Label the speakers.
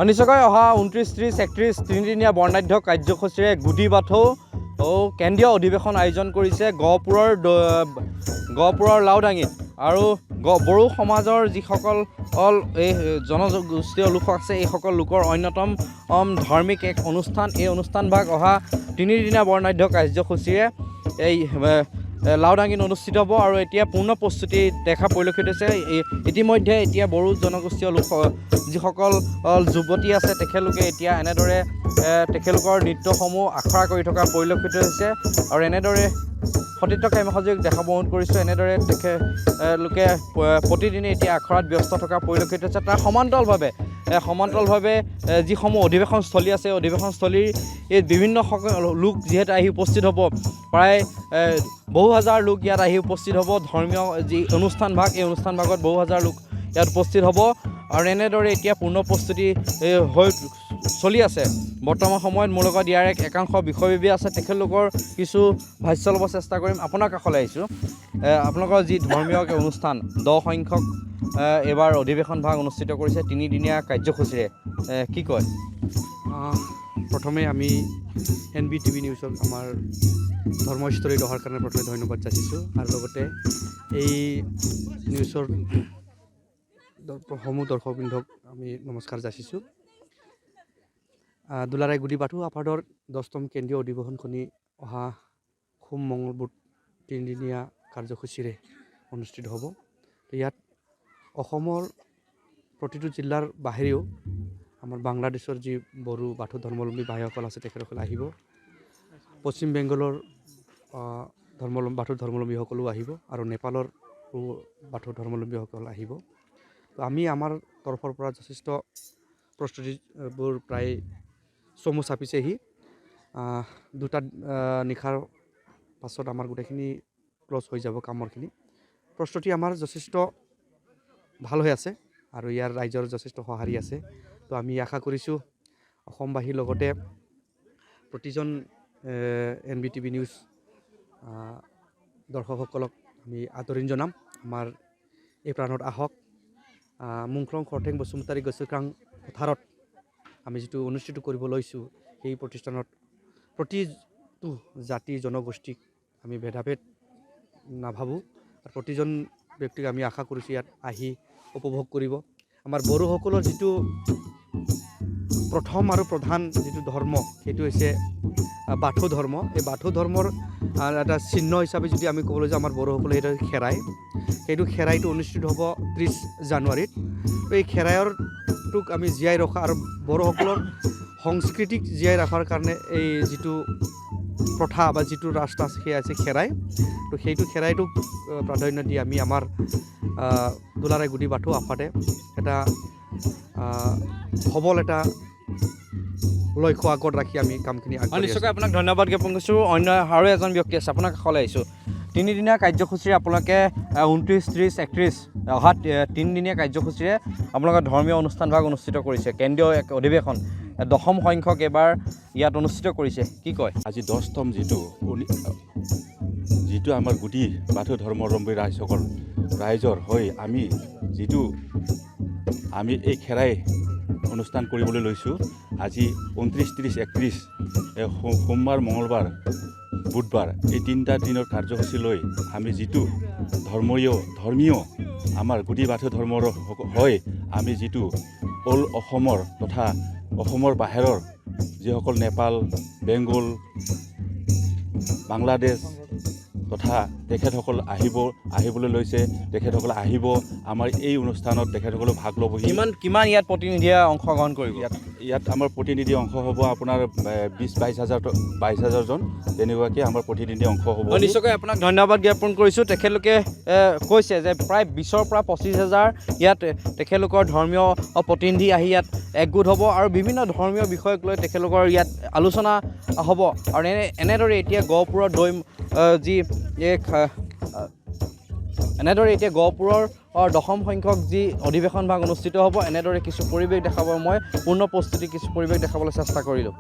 Speaker 1: নিশ্চয়কৈ অহা 29, 30, 31 তিনিদিনীয়া বৰ্ণাঢ্য কাৰ্যসূচীৰে গুডি বাথৌ কেন্দ্ৰীয় অধিৱেশন আয়োজন কৰিছে গহপুৰৰ লাউডাঙিত। আৰু বড়ো সমাজৰ যিসকল এই জনগোষ্ঠীয় লোক আছে, এইসকল লোকৰ অন্যতম ধাৰ্মিক এক অনুষ্ঠান। এই অনুষ্ঠানভাগ অহা তিনিদিনীয়া বৰ্ণাঢ্য কাৰ্যসূচীৰে এই লাউডাঙিত অনুষ্ঠিত হ'ব। আৰু এতিয়া পূৰ্ণ প্ৰস্তুতি দেখা পৰিলক্ষিত হৈছে। ইতিমধ্যে এতিয়া বড়ো জনগোষ্ঠীয় লোক যিসকল যুৱতী আছে, তেখেতলোকে এতিয়া এনেদৰে তেখেতলোকৰ নৃত্যসমূহ আখৰা কৰি থকা পৰিলক্ষিত হৈছে। আৰু এনেদৰে সতীৰ্থ কাম্যসজীক দেখাব অনুৰোধ কৰিছোঁ। এনেদৰে তেখেতলোকে প্ৰতিদিনে এতিয়া আখৰাত ব্যস্ত থকা পৰিলক্ষিত হৈছে। তাৰ সমান্তৰালভাৱে যিসমূহ অধিৱেশনস্থলী আছে, অধিৱেশনস্থলীৰ এই বিভিন্ন লোক যিহেতু আহি উপস্থিত হ'ব, প্ৰায় বহু হাজাৰ লোক ইয়াত আহি উপস্থিত হ'ব। ধৰ্মীয় যি অনুষ্ঠানভাগ, এই অনুষ্ঠানভাগত বহু হাজাৰ লোক ইয়াত উপস্থিত হ'ব। আৰু এনেদৰে এতিয়া পূৰ্ণ প্ৰস্তুতি হৈ চলি আছে। বৰ্তমান সময়ত মোৰ লগত ইয়াৰ একাংশ বিষয়ববী আছে, তেখেতলোকৰ কিছু ভাষ্য ল'ব চেষ্টা কৰিম। আপোনাৰ কাষলৈ আহিছোঁ। আপোনালোকৰ যি ধৰ্মীয় অনুষ্ঠান 10 সংখ্যক এইবাৰ অধিৱেশন ভাগ অনুষ্ঠিত কৰিছে তিনিদিনীয়া কাৰ্যসূচীৰে, কি কয়?
Speaker 2: প্ৰথমে আমি NBTV নিউজক আমাৰ ধৰ্মস্থলীত অহাৰ কাৰণে প্ৰথমে ধন্যবাদ যাচিছোঁ। আৰু লগতে এই নিউজৰ সমূহ দৰ্শকবৃন্দক আমি নমস্কাৰ যাচিছোঁ। দুলাৰায় গুডি বাথৌ আফাদৰ 10তম কেন্দ্ৰীয় অধিৱেশনখনি অহা সোম মঙল বুধ তিনিদিনীয়া কাৰ্যসূচীৰে অনুষ্ঠিত হ'ব। ইয়াত অসমৰ প্ৰতিটো জিলাৰ বাহিৰেও আমাৰ বাংলাদেশৰ যি বড়ো বাথৌ ধৰ্মাৱলম্বী ভাইসকল আছে, তেখেতসকল আহিব। পশ্চিম বেংগলৰ বাথৌ ধৰ্মাৱলম্বীসকলো আহিব আৰু নেপালৰ বাথৌ ধৰ্মাৱলম্বীসকল আহিব। তো আমি আমাৰ তৰফৰ পৰা যথেষ্ট প্ৰস্তুতিবোৰ প্ৰায় চমু চাপিছেহি। 2টা নিশাৰ পাছত আমাৰ গোটেইখিনি ক্লজ হৈ যাব কামৰখিনি। প্ৰস্তুতি আমাৰ যথেষ্ট ভাল হৈ আছে আৰু ইয়াৰ ৰাইজৰ যথেষ্ট সঁহাৰি আছে। তো আমি আশা কৰিছোঁ অসমবাসীৰ লগতে প্ৰতিজন NBTV নিউজ দৰ্শকসকলক আমি আদৰণি জনাম। আমাৰ এই প্ৰাণত আহক। মুংখ্ৰং খৰথেং বসুমতাৰী গছকাং পথাৰত আমি যিটো অনুষ্ঠিত কৰিব লৈছোঁ, সেই প্ৰতিষ্ঠানত প্ৰতিটো জাতি জনগোষ্ঠীক আমি ভেদাভেদ নাভাবোঁ। আৰু প্ৰতিজন ব্যক্তিক আমি আশা কৰিছোঁ ইয়াত আহি উপভোগ কৰিব। আমাৰ বড়োসকলৰ যিটো প্ৰথম আৰু প্ৰধান যিটো ধৰ্ম, সেইটো হৈছে বাথৌ ধৰ্ম। এই বাথৌ ধৰ্মৰ এটা চিহ্ন হিচাপে যদি আমি ক'বলৈ যাওঁ, আমাৰ বড়োসকলে সেইটো খেৰাই, সেইটো খেৰাইটো অনুষ্ঠিত হ'ব 30 জানুৱাৰীত। এই খেৰাইটোক আমি জীয়াই ৰখা আৰু বড়োসকলৰ সংস্কৃতিক জীয়াই ৰখাৰ কাৰণে এই যিটো প্ৰথা বা যিটো ৰাস্তা আছে, সেয়া আছে খেৰাই। তো সেইটো খেৰাইটোক প্ৰাধান্য দি আমি আমাৰ দুলাৰায় গুডি বাথৌ আফাদে এটা সবল এটা লক্ষ্য আগত ৰাখি আমি কামখিনি আগবাঢ়ি আছোঁ।
Speaker 1: নিশ্চয়কৈ আপোনাক ধন্যবাদ জ্ঞাপন কৰিছোঁ। অন্য আৰু এজন ব্যক্তি আছে, আপোনাৰ কাষলৈ আহিছোঁ। তিনিদিনীয়া কাৰ্যসূচীৰে আপোনালোকে 29, 30, 31 অহা তিনিদিনীয়া কাৰ্যসূচীৰে আপোনালোকে ধৰ্মীয় অনুষ্ঠানভাগ অনুষ্ঠিত কৰিছে। কেন্দ্ৰীয় এক অধিৱেশন 10ম সংখ্যক এইবাৰ ইয়াত অনুষ্ঠিত কৰিছে, কি কয়?
Speaker 3: আজি 10তম যিটো আমাৰ গুডি বাথৌ ধৰ্মাৱলম্বী ৰাইজৰ হৈ আমি এই খেৰাই অনুষ্ঠান কৰিবলৈ লৈছোঁ। আজি 29, 30, 31 সোমবাৰ, মঙলবাৰ, বুধবাৰ এই 3টা দিনৰ কাৰ্যসূচী লৈ আমি যিটো ধৰ্মীয় আমাৰ গুডি বাথৌ ধৰ্মৰ হৈ আমি যিটো অল অসমৰ তথা অসমৰ বাহিৰৰ যিসকল নেপাল, বেংগল, বাংলাদেশ তথা তেখেতসকল আহিবলৈ লৈছে, তেখেতসকল আহিব আমাৰ এই অনুষ্ঠানত, তেখেতসকলে ভাগ ল'বহি।
Speaker 1: কিমান ইয়াত প্ৰতিনিধিয়ে অংশগ্ৰহণ কৰিব?
Speaker 3: ইয়াত আমাৰ প্ৰতিনিধি অংশ হ'ব আপোনাৰ 20-22 জন, তেনেকুৱাকৈ আমাৰ প্ৰতিনিধি অংশ হ'ব।
Speaker 1: নিশ্চয়কৈ আপোনাক ধন্যবাদ জ্ঞাপন কৰিছোঁ। তেখেতলোকে কৈছে যে প্ৰায় 20ৰ পৰা 25,000 ইয়াত তেখেতলোকৰ ধৰ্মীয় প্ৰতিনিধি আহি ইয়াত একগোট হ'ব আৰু বিভিন্ন ধৰ্মীয় বিষয়ক লৈ তেখেতলোকৰ ইয়াত আলোচনা হ'ব। আৰু এনেদৰে এতিয়া গহপুৰৰ গহপুৰৰ 10ম সংখ্যক যি অধিৱেশন ভাগ অনুষ্ঠিত হ'ব, এনেদৰে কিছু পৰিৱেশ দেখাব, মই পূৰ্ণ প্ৰস্তুতি কিছু পৰিৱেশ দেখাবলৈ চেষ্টা কৰিলোঁ।